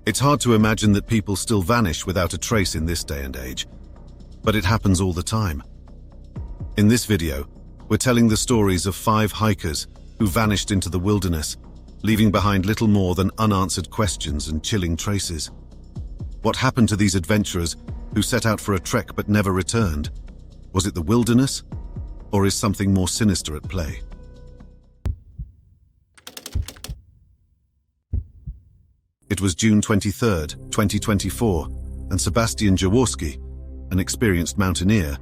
It's hard to imagine that people still vanish without a trace in this day and age, but it happens all the time. In this video, we're telling the stories of 5 hikers who vanished into the wilderness, leaving behind little more than unanswered questions and chilling traces. What happened to these adventurers who set out for a trek but never returned? Was it the wilderness, or is something more sinister at play? It was June 23, 2024, and Sebastian Jaworski, an experienced mountaineer,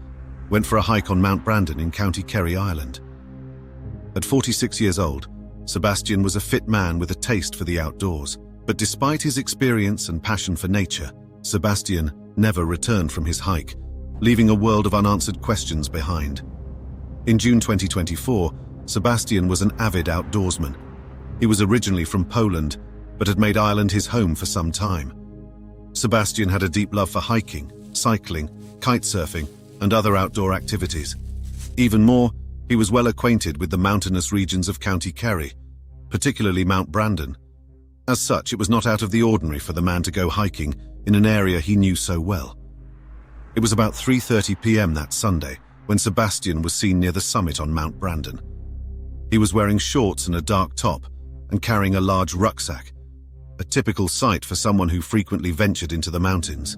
went for a hike on Mount Brandon in County Kerry, Ireland. At 46 years old, Sebastian was a fit man with a taste for the outdoors, but despite his experience and passion for nature, Sebastian never returned from his hike, leaving a world of unanswered questions behind. In June 2024, Sebastian was an avid outdoorsman. He was originally from Poland, but had made Ireland his home for some time. Sebastian had a deep love for hiking, cycling, kitesurfing, and other outdoor activities. Even more, he was well acquainted with the mountainous regions of County Kerry, particularly Mount Brandon. As such, it was not out of the ordinary for the man to go hiking in an area he knew so well. It was about 3:30 p.m. that Sunday when Sebastian was seen near the summit on Mount Brandon. He was wearing shorts and a dark top and carrying a large rucksack, a typical sight for someone who frequently ventured into the mountains.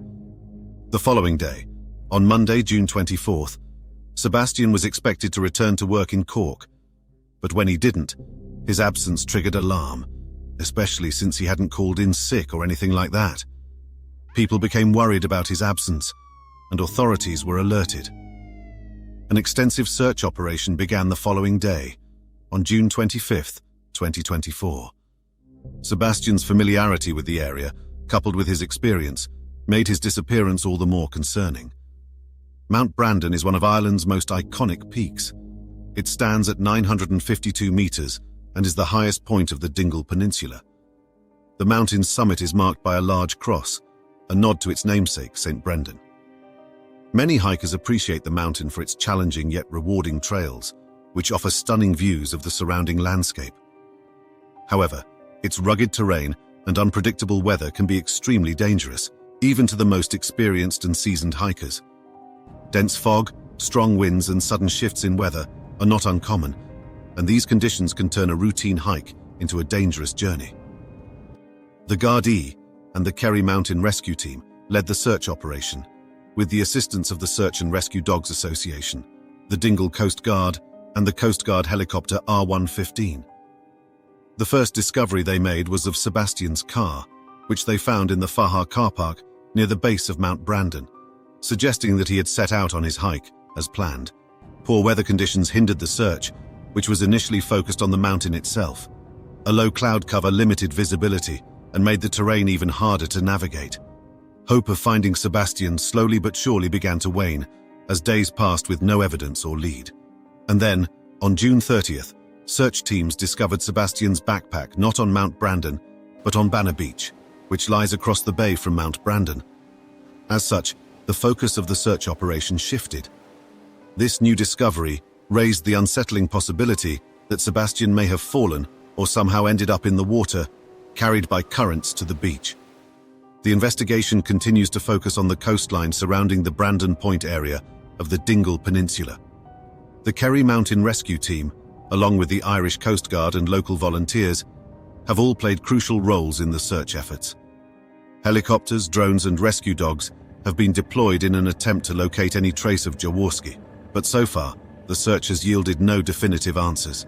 The following day, on Monday, June 24th, Sebastian was expected to return to work in Cork, but when he didn't, his absence triggered alarm, especially since he hadn't called in sick or anything like that. People became worried about his absence, and authorities were alerted. An extensive search operation began the following day, on June 25th, 2024. Sebastian's familiarity with the area, coupled with his experience, made his disappearance all the more concerning. Mount Brandon is one of Ireland's most iconic peaks. It stands at 952 meters and is the highest point of the Dingle Peninsula. The mountain's summit is marked by a large cross, a nod to its namesake, St. Brendan. Many hikers appreciate the mountain for its challenging yet rewarding trails, which offer stunning views of the surrounding landscape. However, its rugged terrain and unpredictable weather can be extremely dangerous, even to the most experienced and seasoned hikers. Dense fog, strong winds, and sudden shifts in weather are not uncommon, and these conditions can turn a routine hike into a dangerous journey. The Gardaí and the Kerry Mountain Rescue Team led the search operation, with the assistance of the Search and Rescue Dogs Association, the Dingle Coast Guard, and the Coast Guard helicopter R115. The first discovery they made was of Sebastian's car, which they found in the Faha car park near the base of Mount Brandon, suggesting that he had set out on his hike as planned. Poor weather conditions hindered the search, which was initially focused on the mountain itself. A low cloud cover limited visibility and made the terrain even harder to navigate. Hope of finding Sebastian slowly but surely began to wane as days passed with no evidence or lead. And then, on June 30th, search teams discovered Sebastian's backpack not on Mount Brandon, but on Banner Beach, which lies across the bay from Mount Brandon. As such, the focus of the search operation shifted. This new discovery raised the unsettling possibility that Sebastian may have fallen or somehow ended up in the water, carried by currents to the beach. The investigation continues to focus on the coastline surrounding the Brandon Point area of the Dingle Peninsula. The Kerry Mountain Rescue Team, along with the Irish Coast Guard and local volunteers, have all played crucial roles in the search efforts. Helicopters, drones, and rescue dogs have been deployed in an attempt to locate any trace of Jaworski, but so far, the search has yielded no definitive answers.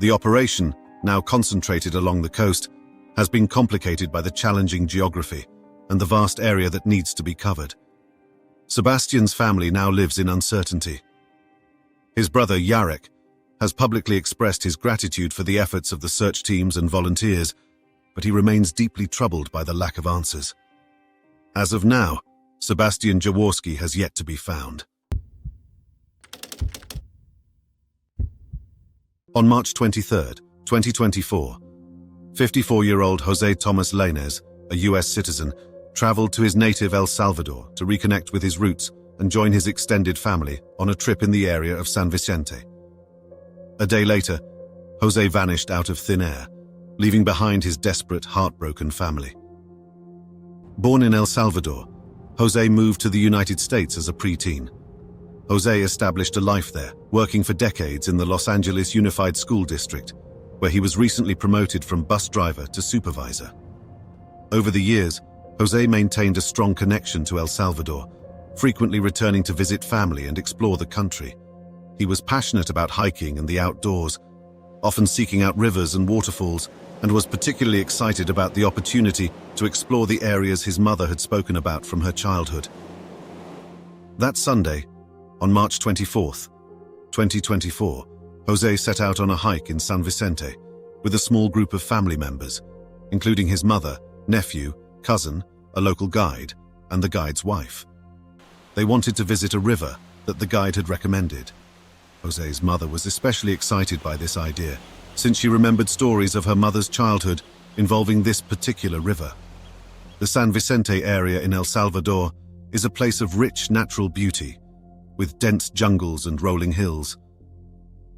The operation, now concentrated along the coast, has been complicated by the challenging geography and the vast area that needs to be covered. Sebastian's family now lives in uncertainty. His brother, Jarek, has publicly expressed his gratitude for the efforts of the search teams and volunteers, but he remains deeply troubled by the lack of answers. As of now, Sebastian Jaworski has yet to be found. On March 23, 2024, 54-year-old Jose Thomas Lainez, a U.S. citizen, traveled to his native El Salvador to reconnect with his roots and join his extended family on a trip in the area of San Vicente. A day later, Jose vanished out of thin air, leaving behind his desperate, heartbroken family. Born in El Salvador, Jose moved to the United States as a preteen. Jose established a life there, working for decades in the Los Angeles Unified School District, where he was recently promoted from bus driver to supervisor. Over the years, Jose maintained a strong connection to El Salvador, frequently returning to visit family and explore the country. He was passionate about hiking and the outdoors, often seeking out rivers and waterfalls, and was particularly excited about the opportunity to explore the areas his mother had spoken about from her childhood. That Sunday, on March 24th, 2024, Jose set out on a hike in San Vicente with a small group of family members, including his mother, nephew, cousin, a local guide, and the guide's wife. They wanted to visit a river that the guide had recommended. Jose's mother was especially excited by this idea, since she remembered stories of her mother's childhood involving this particular river. The San Vicente area in El Salvador is a place of rich natural beauty, with dense jungles and rolling hills.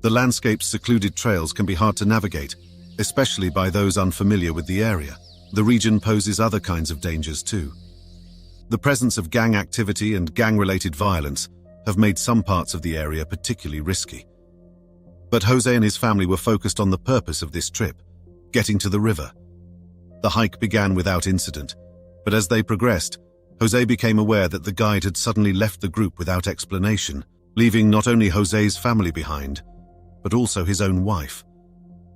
The landscape's secluded trails can be hard to navigate, especially by those unfamiliar with the area. The region poses other kinds of dangers too. The presence of gang activity and gang-related violence have made some parts of the area particularly risky. But Jose and his family were focused on the purpose of this trip, getting to the river. The hike began without incident, but as they progressed, Jose became aware that the guide had suddenly left the group without explanation, leaving not only Jose's family behind, but also his own wife.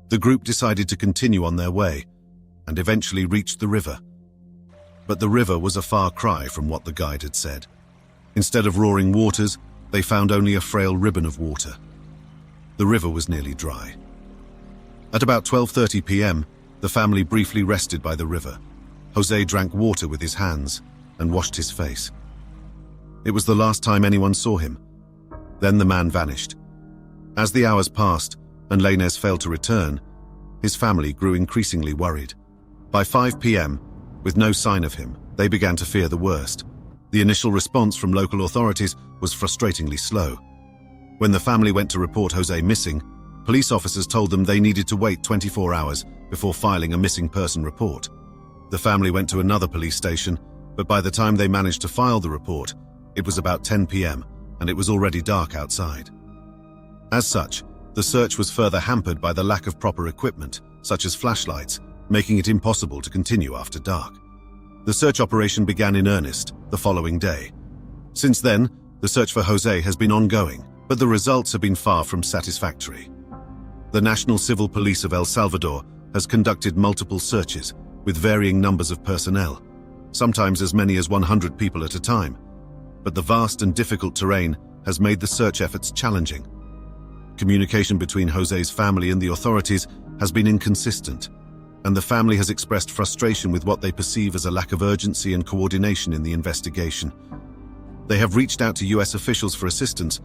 The group decided to continue on their way, and eventually reached the river. But the river was a far cry from what the guide had said. Instead of roaring waters, they found only a frail ribbon of water. The river was nearly dry. At about 12:30 p.m., the family briefly rested by the river. Jose drank water with his hands and washed his face. It was the last time anyone saw him. Then the man vanished. As the hours passed and Lainez failed to return, his family grew increasingly worried. By 5 p.m., with no sign of him, they began to fear the worst. The initial response from local authorities was frustratingly slow. When the family went to report Jose missing, police officers told them they needed to wait 24 hours before filing a missing person report. The family went to another police station, but by the time they managed to file the report, it was about 10 p.m. and it was already dark outside. As such, the search was further hampered by the lack of proper equipment, such as flashlights, making it impossible to continue after dark. The search operation began in earnest the following day. Since then, the search for Jose has been ongoing, but the results have been far from satisfactory. The National Civil Police of El Salvador has conducted multiple searches with varying numbers of personnel, sometimes as many as 100 people at a time, but the vast and difficult terrain has made the search efforts challenging. Communication between Jose's family and the authorities has been inconsistent, and the family has expressed frustration with what they perceive as a lack of urgency and coordination in the investigation. They have reached out to US officials for assistance,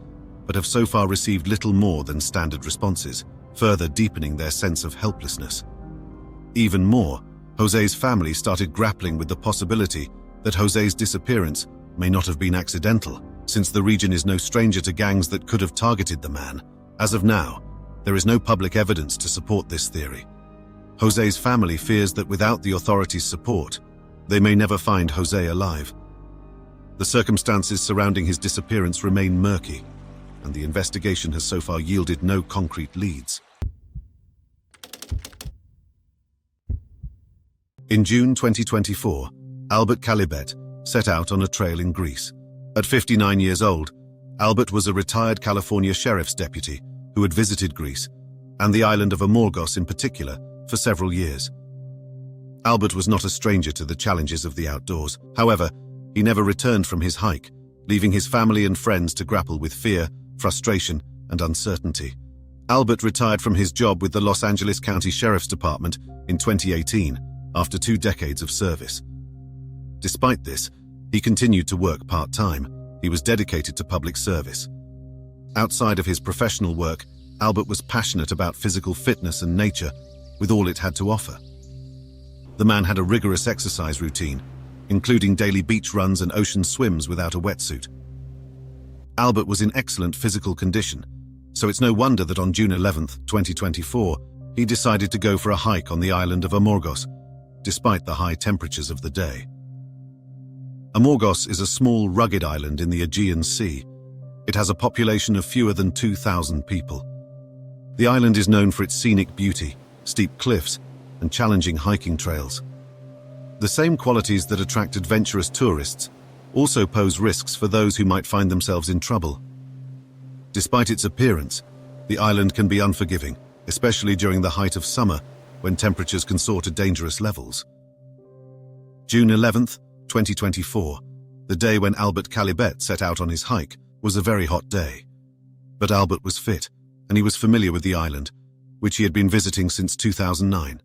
but have so far received little more than standard responses, further deepening their sense of helplessness. Even more, Jose's family started grappling with the possibility that Jose's disappearance may not have been accidental, since the region is no stranger to gangs that could have targeted the man. As of now, there is no public evidence to support this theory. Jose's family fears that without the authorities' support, they may never find Jose alive. The circumstances surrounding his disappearance remain murky, and the investigation has so far yielded no concrete leads. In June 2024, Albert Calibet set out on a trail in Greece. At 59 years old, Albert was a retired California sheriff's deputy who had visited Greece, and the island of Amorgos in particular, for several years. Albert was not a stranger to the challenges of the outdoors. However, he never returned from his hike, leaving his family and friends to grapple with fear, frustration, and uncertainty. Albert retired from his job with the Los Angeles County Sheriff's Department in 2018 after 2 decades of service. Despite this, he continued to work part-time. He was dedicated to public service. Outside of his professional work, Albert was passionate about physical fitness and nature, with all it had to offer. The man had a rigorous exercise routine, including daily beach runs and ocean swims without a wetsuit. Albert was in excellent physical condition, so it's no wonder that on June 11, 2024, he decided to go for a hike on the island of Amorgos, despite the high temperatures of the day. Amorgos is a small, rugged island in the Aegean Sea. It has a population of fewer than 2,000 people. The island is known for its scenic beauty, steep cliffs, and challenging hiking trails. The same qualities that attract adventurous tourists also pose risks for those who might find themselves in trouble. Despite its appearance, the island can be unforgiving, especially during the height of summer, when temperatures can soar to dangerous levels. June 11th, 2024, the day when Albert Calibet set out on his hike, was a very hot day. But Albert was fit, and he was familiar with the island, which he had been visiting since 2009.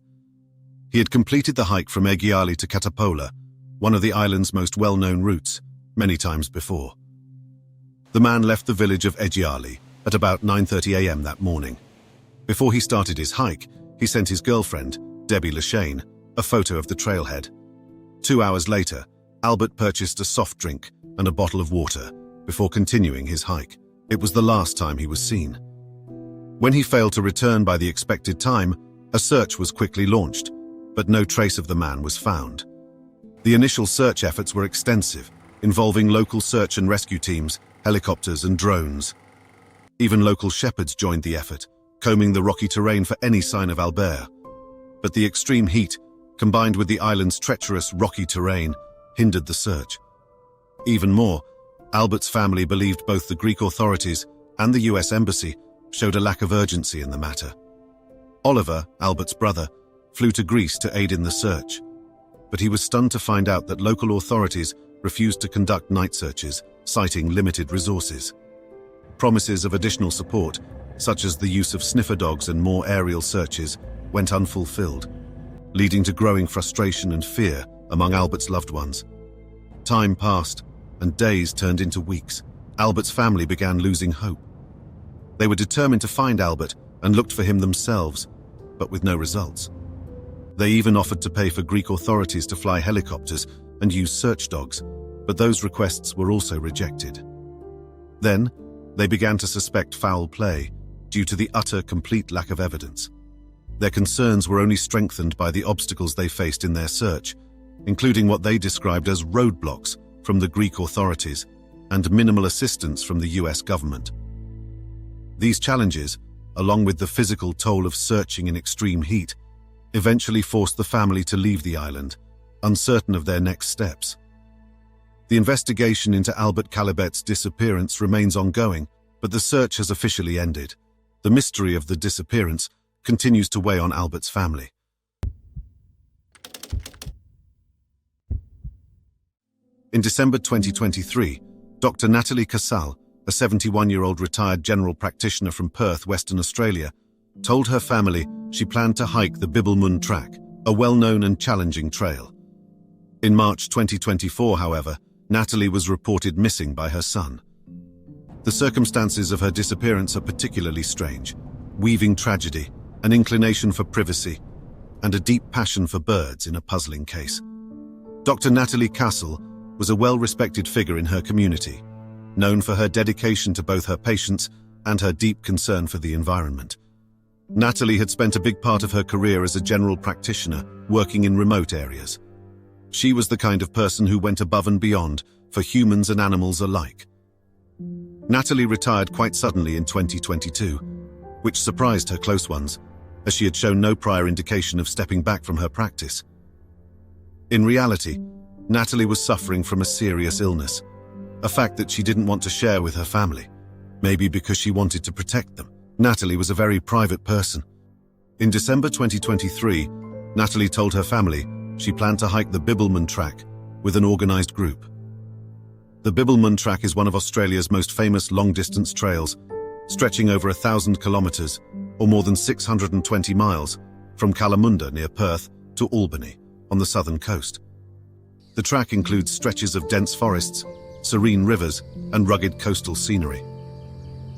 He had completed the hike from Egiali to Catapola, one of the island's most well-known routes, many times before. The man left the village of Egiali at about 9:30 a.m. that morning. Before he started his hike, he sent his girlfriend, Debbie Leshane, a photo of the trailhead. 2 hours later, Albert purchased a soft drink and a bottle of water before continuing his hike. It was the last time he was seen. When he failed to return by the expected time, a search was quickly launched, but no trace of the man was found. The initial search efforts were extensive, involving local search and rescue teams, helicopters and drones. Even local shepherds joined the effort, combing the rocky terrain for any sign of Albert. But the extreme heat, combined with the island's treacherous rocky terrain, hindered the search. Even more, Albert's family believed both the Greek authorities and the US Embassy showed a lack of urgency in the matter. Oliver, Albert's brother, flew to Greece to aid in the search, but he was stunned to find out that local authorities refused to conduct night searches, citing limited resources. Promises of additional support, such as the use of sniffer dogs and more aerial searches, went unfulfilled, leading to growing frustration and fear among Albert's loved ones. Time passed, and days turned into weeks. Albert's family began losing hope. They were determined to find Albert and looked for him themselves, but with no results. They even offered to pay for Greek authorities to fly helicopters and use search dogs, but those requests were also rejected. Then, they began to suspect foul play due to the complete lack of evidence. Their concerns were only strengthened by the obstacles they faced in their search, including what they described as roadblocks from the Greek authorities and minimal assistance from the US government. These challenges, along with the physical toll of searching in extreme heat, eventually forced the family to leave the island, uncertain of their next steps. The investigation into Albert Calibet's disappearance remains ongoing, but the search has officially ended. The mystery of the disappearance continues to weigh on Albert's family. In December 2023, Dr. Natalie Casal, a 71-year-old retired general practitioner from Perth, Western Australia, told her family she planned to hike the Bibbulmun Track, a well-known and challenging trail. In March 2024, however, Natalie was reported missing by her son. The circumstances of her disappearance are particularly strange, weaving tragedy, an inclination for privacy, and a deep passion for birds in a puzzling case. Dr. Natalie Casal was a well-respected figure in her community, known for her dedication to both her patients and her deep concern for the environment. Natalie had spent a big part of her career as a general practitioner, working in remote areas. She was the kind of person who went above and beyond for humans and animals alike. Natalie retired quite suddenly in 2022, which surprised her close ones, as she had shown no prior indication of stepping back from her practice. In reality, Natalie was suffering from a serious illness, a fact that she didn't want to share with her family, maybe because she wanted to protect them. Natalie was a very private person. In December 2023, Natalie told her family she planned to hike the Bibbulmun Track with an organized group. The Bibbulmun Track is one of Australia's most famous long-distance trails, stretching over 1,000 kilometers, or more than 620 miles, from Kalamunda near Perth to Albany, on the southern coast. The track includes stretches of dense forests, serene rivers, and rugged coastal scenery.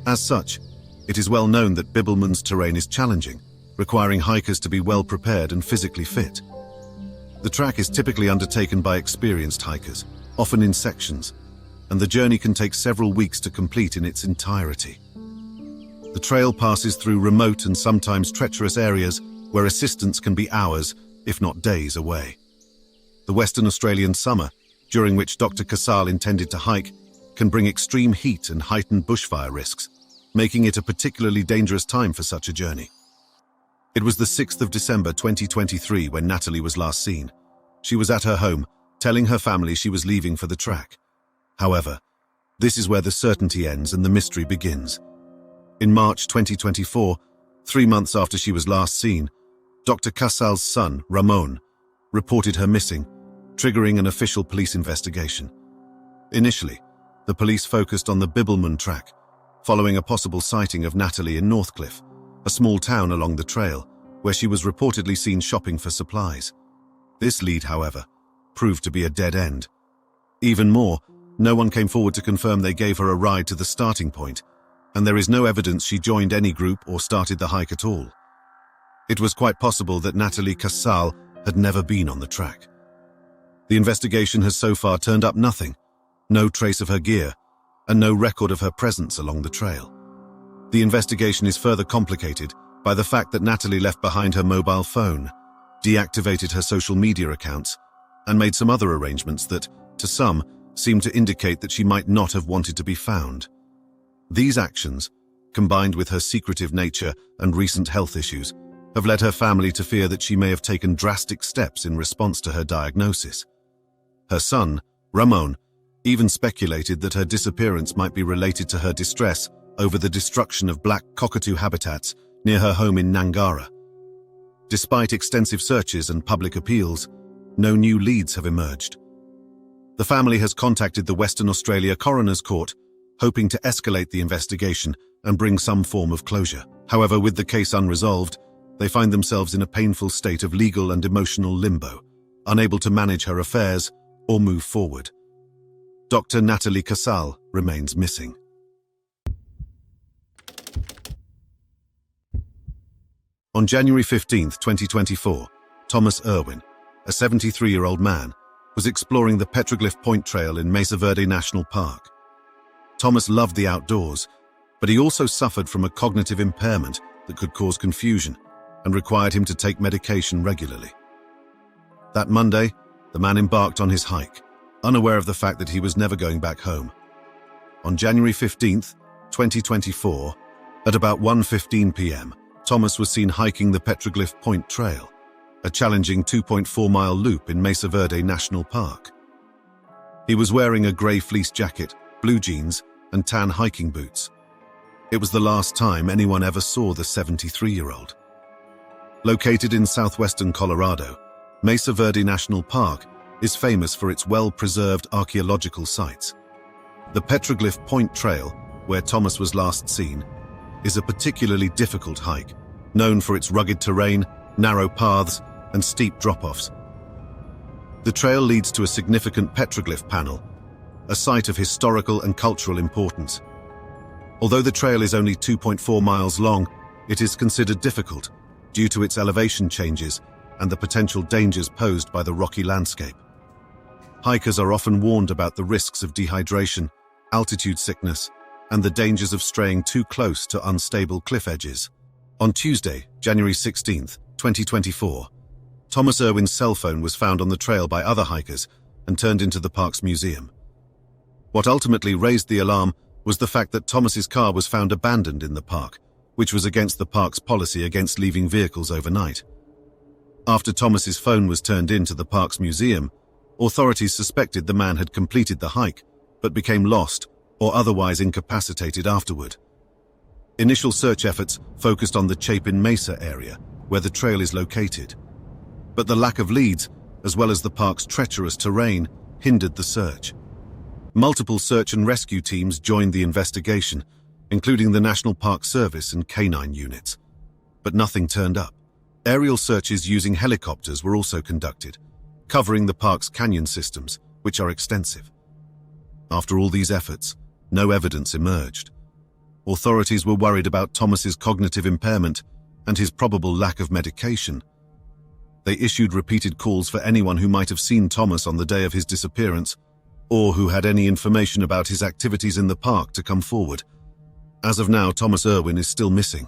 As such, it is well known that Bibbulmun's terrain is challenging, requiring hikers to be well prepared and physically fit. The track is typically undertaken by experienced hikers, often in sections, and the journey can take several weeks to complete in its entirety. The trail passes through remote and sometimes treacherous areas where assistance can be hours, if not days, away. The Western Australian summer, during which Dr. Casal intended to hike, can bring extreme heat and heightened bushfire risks, making it a particularly dangerous time for such a journey. It was the 6th of December 2023 when Natalie was last seen. She was at her home, telling her family she was leaving for the track. However, this is where the certainty ends and the mystery begins. In March 2024, 3 months after she was last seen, Dr. Casal's son, Ramon, reported her missing, triggering an official police investigation. Initially, the police focused on the Bibbulmun track, following a possible sighting of Natalie in Northcliffe, a small town along the trail, where she was reportedly seen shopping for supplies. This lead, however, proved to be a dead end. Even more, no one came forward to confirm they gave her a ride to the starting point, and there is no evidence she joined any group or started the hike at all. It was quite possible that Natalie Casal had never been on the track. The investigation has so far turned up nothing, no trace of her gear, and no record of her presence along the trail. The investigation is further complicated by the fact that Natalie left behind her mobile phone, deactivated her social media accounts, and made some other arrangements that, to some, seem to indicate that she might not have wanted to be found. These actions, combined with her secretive nature and recent health issues, have led her family to fear that she may have taken drastic steps in response to her diagnosis. Her son, Ramon, even speculated that her disappearance might be related to her distress over the destruction of black cockatoo habitats near her home in Nangara. Despite extensive searches and public appeals, no new leads have emerged. The family has contacted the Western Australia Coroner's Court, hoping to escalate the investigation and bring some form of closure. However, with the case unresolved, they find themselves in a painful state of legal and emotional limbo, unable to manage her affairs or move forward. Dr. Natalie Casal remains missing. On January 15, 2024, Thomas Irwin, a 73-year-old man, was exploring the Petroglyph Point Trail in Mesa Verde National Park. Thomas loved the outdoors, but he also suffered from a cognitive impairment that could cause confusion and required him to take medication regularly. That Monday, the man embarked on his hike, unaware of the fact that he was never going back home. On January 15, 2024, at about 1:15 p.m., Thomas was seen hiking the Petroglyph Point Trail, a challenging 2.4-mile loop in Mesa Verde National Park. He was wearing a grey fleece jacket, blue jeans, and tan hiking boots. It was the last time anyone ever saw the 73-year-old. Located in southwestern Colorado, Mesa Verde National Park is famous for its well-preserved archaeological sites. The Petroglyph Point Trail, where Thomas was last seen, is a particularly difficult hike, known for its rugged terrain, narrow paths, and steep drop-offs. The trail leads to a significant petroglyph panel, a site of historical and cultural importance. Although the trail is only 2.4 miles long, it is considered difficult due to its elevation changes and the potential dangers posed by the rocky landscape. Hikers are often warned about the risks of dehydration, altitude sickness, and the dangers of straying too close to unstable cliff edges. On Tuesday, January 16, 2024, Thomas Irwin's cell phone was found on the trail by other hikers and turned into the park's museum. What ultimately raised the alarm was the fact that Thomas's car was found abandoned in the park, which was against the park's policy against leaving vehicles overnight. After Thomas's phone was turned into the park's museum, authorities suspected the man had completed the hike, but became lost or otherwise incapacitated afterward. Initial search efforts focused on the Chapin Mesa area, where the trail is located. But the lack of leads, as well as the park's treacherous terrain, hindered the search. Multiple search and rescue teams joined the investigation, including the National Park Service and canine units. But nothing turned up. Aerial searches using helicopters were also conducted, covering the park's canyon systems, which are extensive. After all these efforts, no evidence emerged. Authorities were worried about Thomas's cognitive impairment and his probable lack of medication. They issued repeated calls for anyone who might have seen Thomas on the day of his disappearance, or who had any information about his activities in the park to come forward. As of now, Thomas Irwin is still missing.